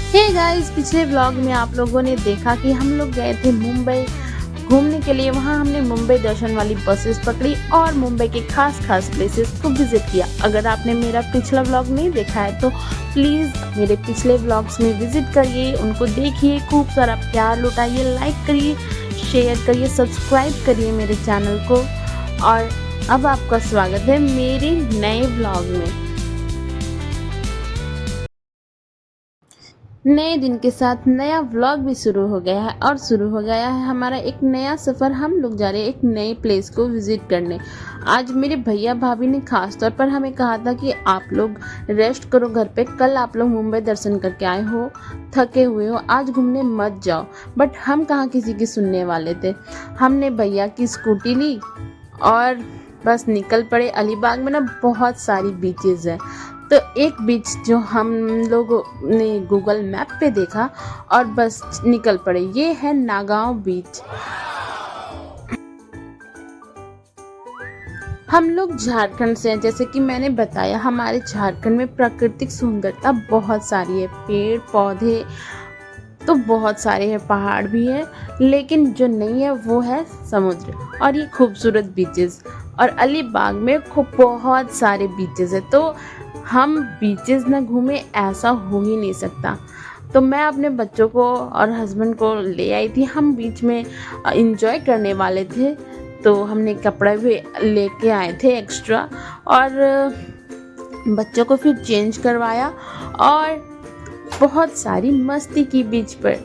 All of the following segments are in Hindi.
हे गाइस, पिछले व्लॉग में आप लोगों ने देखा कि हम लोग गए थे मुंबई घूमने के लिए। वहाँ हमने मुंबई दर्शन वाली बसेस पकड़ी और मुंबई के खास प्लेसेस को विजिट किया। अगर आपने मेरा पिछला व्लॉग नहीं देखा है तो प्लीज़ मेरे पिछले व्लॉग्स में विजिट करिए, उनको देखिए, खूब सारा प्यार लुटाइए, लाइक करिए, शेयर करिए, सब्सक्राइब करिए मेरे चैनल को। और अब आपका स्वागत है मेरे नए व्लॉग में। नए दिन के साथ नया व्लॉग भी शुरू हो गया है और शुरू हो गया है हमारा एक नया सफ़र। हम लोग जा रहे हैं एक नए प्लेस को विज़िट करने। आज मेरे भैया भाभी ने खास तौर पर हमें कहा था कि आप लोग रेस्ट करो घर पे, कल आप लोग मुंबई दर्शन करके आए हो, थके हुए हो, आज घूमने मत जाओ। बट हम कहाँ किसी की सुनने वाले थे। हमने भैया की स्कूटी ली और बस निकल पड़े। अलीबाग में ना बहुत सारी बीचेस है, तो एक बीच जो हम लोगों ने गूगल मैप पे देखा और बस निकल पड़े, ये है नागांव बीच। हम लोग झारखंड से हैं, जैसे कि मैंने बताया हमारे झारखंड में प्राकृतिक सुंदरता बहुत सारी है, पेड़ पौधे तो बहुत सारे हैं, पहाड़ भी है, लेकिन जो नहीं है वो है समुद्र और ये खूबसूरत बीचेस। और अलीबाग में खूब बहुत सारे बीचेस है, तो हम बीचेस ना घूमे ऐसा हो ही नहीं सकता। तो मैं अपने बच्चों को और हस्बैंड को ले आई थी। हम बीच में इंजॉय करने वाले थे, तो हमने कपड़े भी लेके आए थे एक्स्ट्रा और बच्चों को फिर चेंज करवाया और बहुत सारी मस्ती की बीच पर।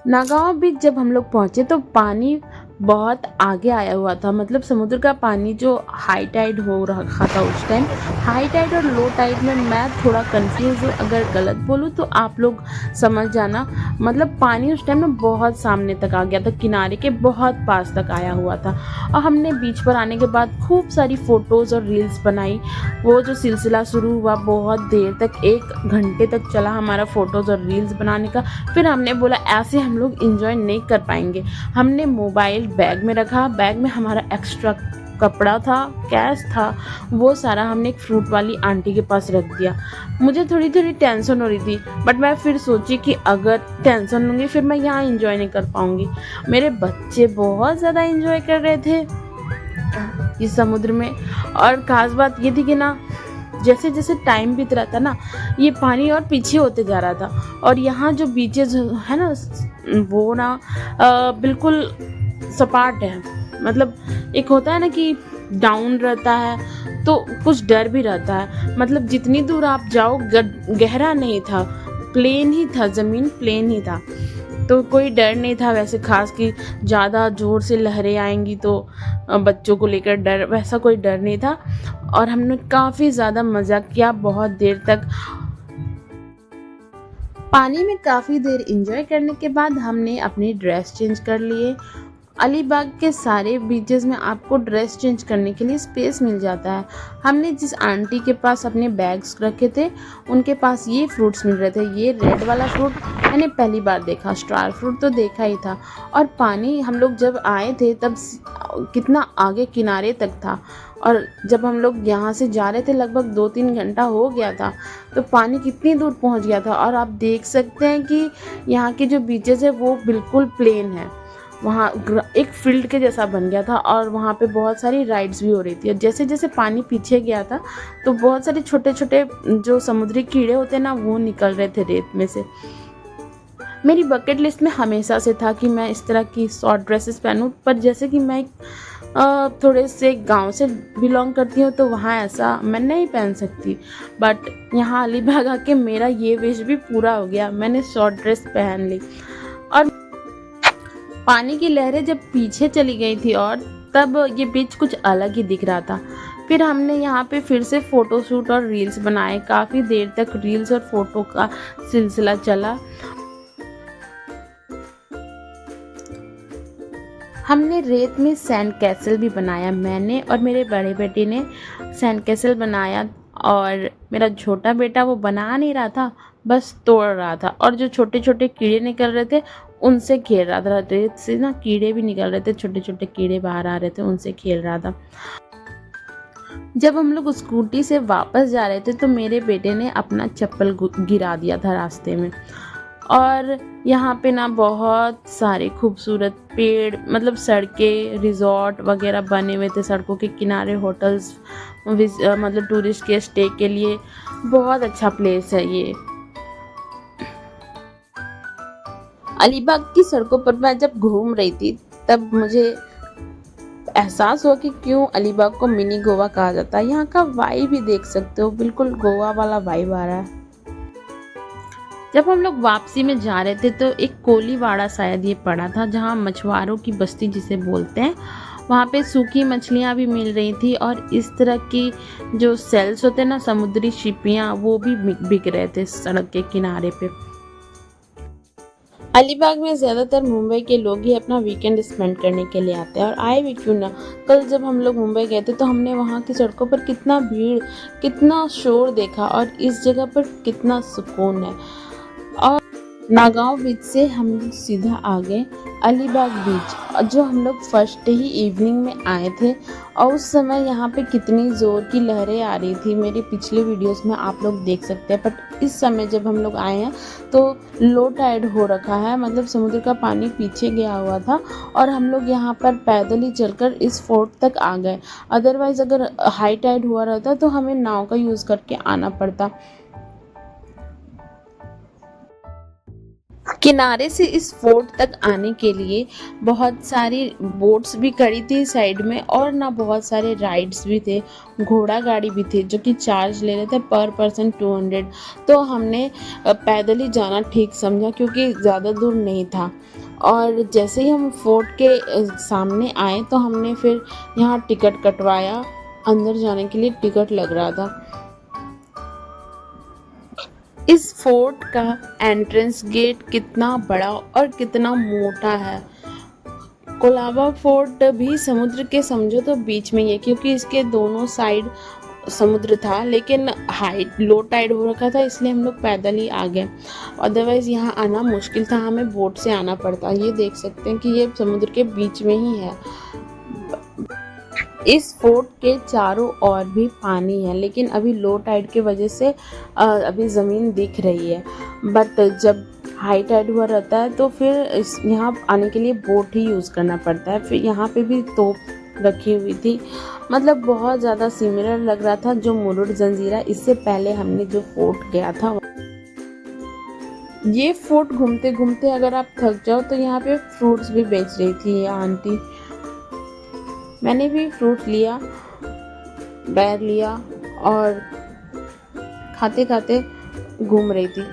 नागांव बीच जब हम लोग पहुंचे तो पानी बहुत आगे आया हुआ था, मतलब समुद्र का पानी जो हाई टाइड हो रखा था उस टाइम। हाई टाइड और लो टाइड में मैं थोड़ा कंफ्यूज हूँ, अगर गलत बोलूँ तो आप लोग समझ जाना। मतलब पानी उस टाइम में बहुत सामने तक आ गया था, किनारे के बहुत पास तक आया हुआ था। और हमने बीच पर आने के बाद खूब सारी फ़ोटोज़ और रील्स बनाई। वो जो सिलसिला शुरू हुआ बहुत देर तक, 1 घंटे तक चला हमारा फ़ोटोज़ और रील्स बनाने का। फिर हमने बोला ऐसे हम लोग इंजॉय नहीं कर पाएंगे। हमने मोबाइल बैग में रखा, बैग में हमारा एक्स्ट्रा कपड़ा था, कैश था, वो सारा हमने एक फ्रूट वाली आंटी के पास रख दिया। मुझे थोड़ी थोड़ी टेंशन हो रही थी, बट मैं फिर सोची कि अगर टेंशन लूँगी फिर मैं यहाँ इंजॉय नहीं कर पाऊँगी। मेरे बच्चे बहुत ज़्यादा इंजॉय कर रहे थे इस समुद्र में। और ख़ास बात ये थी कि ना जैसे जैसे टाइम बीत रहा था ना, ये पानी और पीछे होते जा रहा था। और यहाँ जो बीचेस है ना वो ना बिल्कुल सपाट है, मतलब एक होता है ना कि डाउन रहता है तो कुछ डर भी रहता है। मतलब जितनी दूर आप जाओ गहरा नहीं था, प्लेन ही था, ज़मीन प्लेन ही था, तो कोई डर नहीं था वैसे खास कि ज़्यादा ज़ोर से लहरें आएंगी तो बच्चों को लेकर डर, वैसा कोई डर नहीं था। और हमने काफ़ी ज़्यादा मज़ा किया, बहुत देर तक पानी में काफ़ी देर एंजॉय करने के बाद हमने अपनी ड्रेस चेंज कर लिए। अलीबाग के सारे बीचेस में आपको ड्रेस चेंज करने के लिए स्पेस मिल जाता है। हमने जिस आंटी के पास अपने बैग्स रखे थे उनके पास ये फ्रूट्स मिल रहे थे। ये रेड वाला फ्रूट मैंने पहली बार देखा, स्टार फ्रूट तो देखा ही था। और पानी हम लोग जब आए थे तब कितना आगे किनारे तक था, और जब हम लोग यहाँ से जा रहे थे लगभग 2-3 घंटा हो गया था, तो पानी कितनी दूर पहुँच गया था। और आप देख सकते हैं कि यहाँ के जो बीचेस है वो बिल्कुल प्लेन है, वहाँ एक फील्ड के जैसा बन गया था और वहाँ पे बहुत सारी राइड्स भी हो रही थी। और जैसे जैसे पानी पीछे गया था तो बहुत सारे छोटे छोटे जो समुद्री कीड़े होते हैं ना वो निकल रहे थे रेत में से। मेरी बकेट लिस्ट में हमेशा से था कि मैं इस तरह की शॉर्ट ड्रेसेस पहनूं, पर जैसे कि मैं थोड़े से गांव से बिलोंग करती हूँ तो वहाँ ऐसा मैं नहीं पहन सकती। बट यहाँ अलीबाग आके मेरा ये विश भी पूरा हो गया, मैंने शॉर्ट ड्रेस पहन ली। और पानी की लहरें जब पीछे चली गई थी और तब ये बीच कुछ अलग ही दिख रहा था। फिर हमने यहाँ पे फिर से फ़ोटोशूट और रील्स बनाए, काफ़ी देर तक रील्स और फ़ोटो का सिलसिला चला। हमने रेत में सैंड कैसल भी बनाया, मैंने और मेरे बड़े बेटे ने सैंड कैसल बनाया। और मेरा छोटा बेटा वो बना नहीं रहा था, बस तोड़ रहा था। और जो छोटे छोटे कीड़े निकल रहे थे उनसे खेल रहा था, रेत से ना कीड़े भी निकल रहे थे, छोटे छोटे कीड़े बाहर आ रहे थे, उनसे खेल रहा था। जब हम लोग स्कूटी से वापस जा रहे थे तो मेरे बेटे ने अपना चप्पल गिरा दिया था रास्ते में। और यहाँ पे ना बहुत सारे खूबसूरत पेड़, मतलब सड़कें, रिजॉर्ट वगैरह बने हुए थे सड़कों के किनारे, होटल्स मतलब टूरिस्ट के स्टे के लिए बहुत अच्छा प्लेस है ये। अलीबाग की सड़कों पर मैं जब घूम रही थी तब मुझे एहसास हुआ कि क्यों अलीबाग को मिनी गोवा कहा जाता है। यहाँ का वाइब भी देख सकते हो, बिल्कुल गोवा वाला वाइब आ रहा है। जब हम लोग वापसी में जा रहे थे तो एक कोलीवाड़ा शायद ये पड़ा था, जहाँ मछुआरों की बस्ती जिसे बोलते हैं, वहाँ पे सूखी मछलियाँ भी मिल रही थी और इस तरह की जो सेल्स होते हैं ना, समुद्री छिपियाँ, वो भी बिक रहे थे सड़क के किनारे पे। अलीबाग में ज़्यादातर मुंबई के लोग ही अपना वीकेंड स्पेंड करने के लिए आते हैं, और आए भी क्यों ना। कल जब हम लोग मुंबई गए थे तो हमने वहाँ की सड़कों पर कितना भीड़, कितना शोर देखा, और इस जगह पर कितना सुकून है। और नागांव बीच से हम लोग सीधा आ गए अलीबाग बीच, जो हम लोग फर्स्ट ही इवनिंग में आए थे। और उस समय यहाँ पे कितनी ज़ोर की लहरें आ रही थी, मेरे पिछले वीडियोस में आप लोग देख सकते हैं। बट इस समय जब हम लोग आए हैं तो लो टाइड हो रखा है, मतलब समुद्र का पानी पीछे गया हुआ था, और हम लोग यहाँ पर पैदल ही चलकर इस फोर्ट तक आ गए। अदरवाइज़ अगर हाई टाइड हुआ रहता तो हमें नाव का यूज़ करके आना पड़ता। किनारे से इस फोर्ट तक आने के लिए बहुत सारी बोट्स भी खड़ी थी साइड में, और ना बहुत सारे राइड्स भी थे, घोड़ा गाड़ी भी थी, जो कि चार्ज ले रहे थे पर पर्सन 200। तो हमने पैदल ही जाना ठीक समझा, क्योंकि ज़्यादा दूर नहीं था। और जैसे ही हम फोर्ट के सामने आए तो हमने फिर यहाँ टिकट कटवाया, अंदर जाने के लिए टिकट लग रहा था। इस फोर्ट का एंट्रेंस गेट कितना बड़ा और कितना मोटा है। कोलाबा फोर्ट भी समुद्र के समझो तो बीच में ही है, क्योंकि इसके दोनों साइड समुद्र था, लेकिन हाई लो टाइड हो रखा था, इसलिए हम लोग पैदल ही आ गए। अदरवाइज़ यहाँ आना मुश्किल था, हमें बोट से आना पड़ता। ये देख सकते हैं कि ये समुद्र के बीच में ही है। इस फोर्ट के चारों ओर भी पानी है, लेकिन अभी लो टाइड की वजह से अभी ज़मीन दिख रही है। बट जब हाई टाइड हुआ रहता है तो फिर यहाँ आने के लिए बोट ही यूज़ करना पड़ता है। फिर यहाँ पे भी तोप रखी हुई थी, मतलब बहुत ज़्यादा सिमिलर लग रहा था जो मुरुड जंजीरा, इससे पहले हमने जो फोर्ट गया था। ये फोर्ट घूमते घूमते अगर आप थक जाओ तो यहाँ पे फ्रूट्स भी बेच रही थी ये आंटी। मैंने भी फ्रूट लिया, बैर लिया, और खाते खाते घूम रही थी।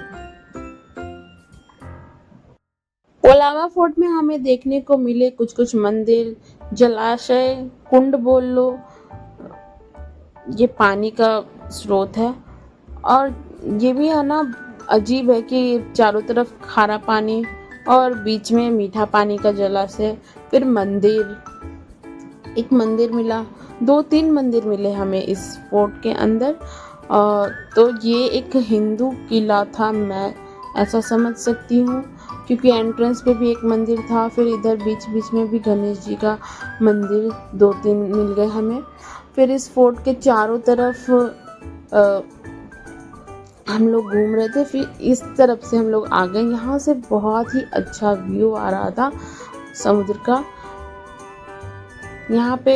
कोलाबा फोर्ट में हमें देखने को मिले कुछ कुछ मंदिर, जलाशय, कुंड बोल लो, ये पानी का स्रोत है। और ये भी है ना, अजीब है कि चारों तरफ खारा पानी और बीच में मीठा पानी का जलाशय। फिर मंदिर, एक मंदिर मिला, 2-3 मंदिर मिले हमें इस फोर्ट के अंदर। तो ये एक हिंदू किला था, मैं ऐसा समझ सकती हूँ, क्योंकि एंट्रेंस पे भी एक मंदिर था। फिर इधर बीच बीच में भी गणेश जी का मंदिर 2-3 मिल गए हमें। फिर इस फोर्ट के चारों तरफ हम लोग घूम रहे थे। फिर इस तरफ से हम लोग आ गए, यहाँ से बहुत ही अच्छा व्यू आ रहा था समुद्र का। यहाँ पे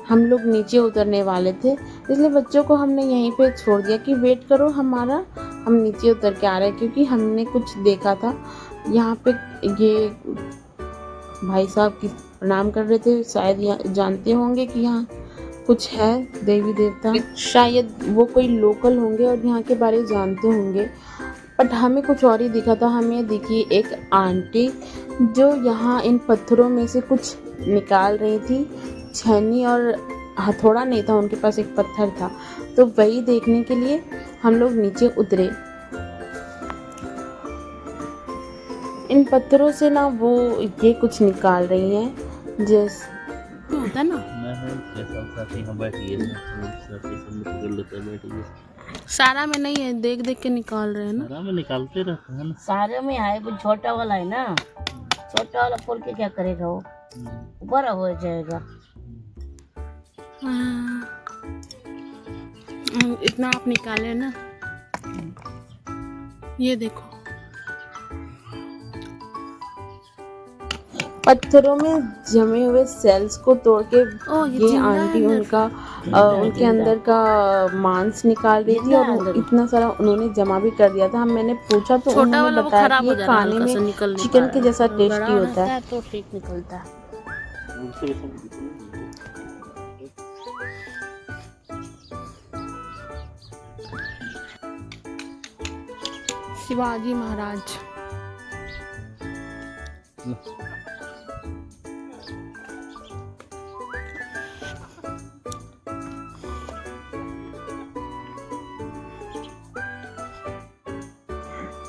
हम लोग नीचे उतरने वाले थे, इसलिए बच्चों को हमने यहीं पे छोड़ दिया कि वेट करो हमारा, हम नीचे उतर के आ रहे हैं, क्योंकि हमने कुछ देखा था। यहाँ पे ये भाई साहब की प्रणाम कर रहे थे, शायद यहाँ जानते होंगे कि यहाँ कुछ है देवी देवता, शायद वो कोई लोकल होंगे और यहाँ के बारे में जानते होंगे। बट हमें कुछ और ही दिखा था। हमें दिखी एक आंटी जो यहाँ इन पत्थरों में से कुछ निकाल रही थी। छेनी और हथौड़ा नहीं था, उनके पास एक पत्थर था, तो वही देखने के लिए हम लोग नीचे उतरे। इन पत्थरों से ना वो ये कुछ निकाल रही हैं, जैसे होता ना, सारा में नहीं है, देख देख के निकाल रहे हैं ना, सारा में निकालते रहते हैं ना, सारे में है, कुछ छोटा वाला है ना, छोटा वाला खोल के क्या करेगा वो, बड़ा हो जाएगा। इतना आप निकाले ना, ये देखो पत्थरों में जमे हुए सेल्स को तोड़ के ये आंटी उनका उनके अंदर का मांस निकाल रही थी और इतना सारा उन्होंने जमा भी कर दिया था। मैंने पूछा तो उन्होंने बताया कि ये खाने में चिकन के जैसा टेस्टी होता है। तो ठीक निकलता है। शिवाजी महाराज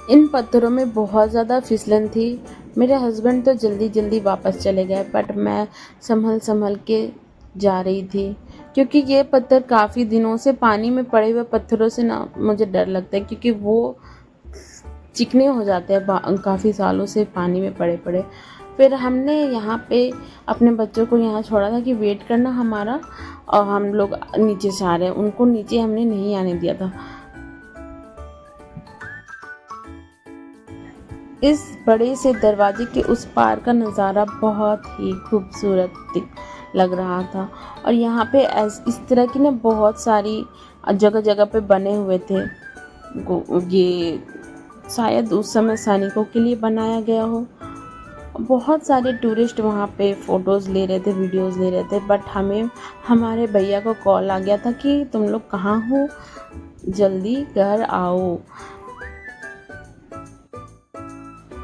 इन पत्थरों में बहुत ज़्यादा फिसलन थी। मेरे हस्बैंड तो जल्दी जल्दी वापस चले गए, बट मैं संभल संभल के जा रही थी क्योंकि ये पत्थर काफ़ी दिनों से पानी में पड़े हुए पत्थरों से ना मुझे डर लगता है क्योंकि वो चिकने हो जाते हैं काफ़ी सालों से पानी में पड़े पड़े। फिर हमने यहाँ पे अपने बच्चों को यहाँ छोड़ा था कि वेट करना हमारा, और हम लोग नीचे से आ रहे हैं। उनको नीचे हमने नहीं आने दिया था। इस बड़े से दरवाजे के उस पार का नज़ारा बहुत ही खूबसूरत लग रहा था और यहाँ पे इस तरह की ना बहुत सारी जगह जगह पे बने हुए थे। ये शायद उस समय सैनिकों के लिए बनाया गया हो। बहुत सारे टूरिस्ट वहाँ पे फ़ोटोज़ ले रहे थे, वीडियोज़ ले रहे थे, बट हमें हमारे भैया को कॉल आ गया था कि तुम लोग कहाँ हो, जल्दी घर आओ।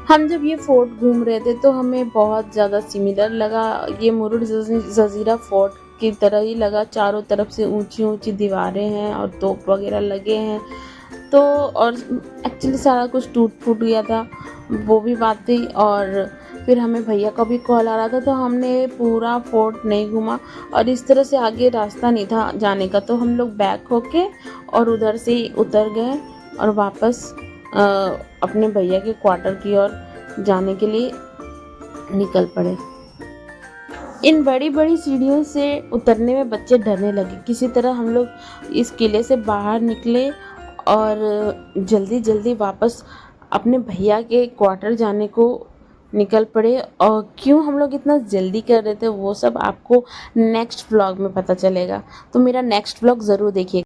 हम जब ये फोर्ट घूम रहे थे तो हमें बहुत ज़्यादा सिमिलर लगा। ये मुरुड जज़ीरा फोर्ट की तरह ही लगा। चारों तरफ से ऊंची ऊंची दीवारें हैं और तोप वगैरह लगे हैं। तो और एक्चुअली सारा कुछ टूट फूट गया था, वो भी बात थी। और फिर हमें भैया का भी कॉल आ रहा था तो हमने पूरा फोर्ट नहीं घूमा और इस तरह से आगे रास्ता नहीं था जाने का। तो हम लोग बैक होके और उधर से ही उतर गए और वापस अपने भैया के क्वार्टर की ओर जाने के लिए निकल पड़े। इन बड़ी बड़ी सीढ़ियों से उतरने में बच्चे डरने लगे। किसी तरह हम लोग इस किले से बाहर निकले और जल्दी जल्दी वापस अपने भैया के क्वार्टर जाने को निकल पड़े। और क्यों हम लोग इतना जल्दी कर रहे थे वो सब आपको नेक्स्ट व्लॉग में पता चलेगा, तो मेरा नेक्स्ट व्लॉग ज़रूर देखिए।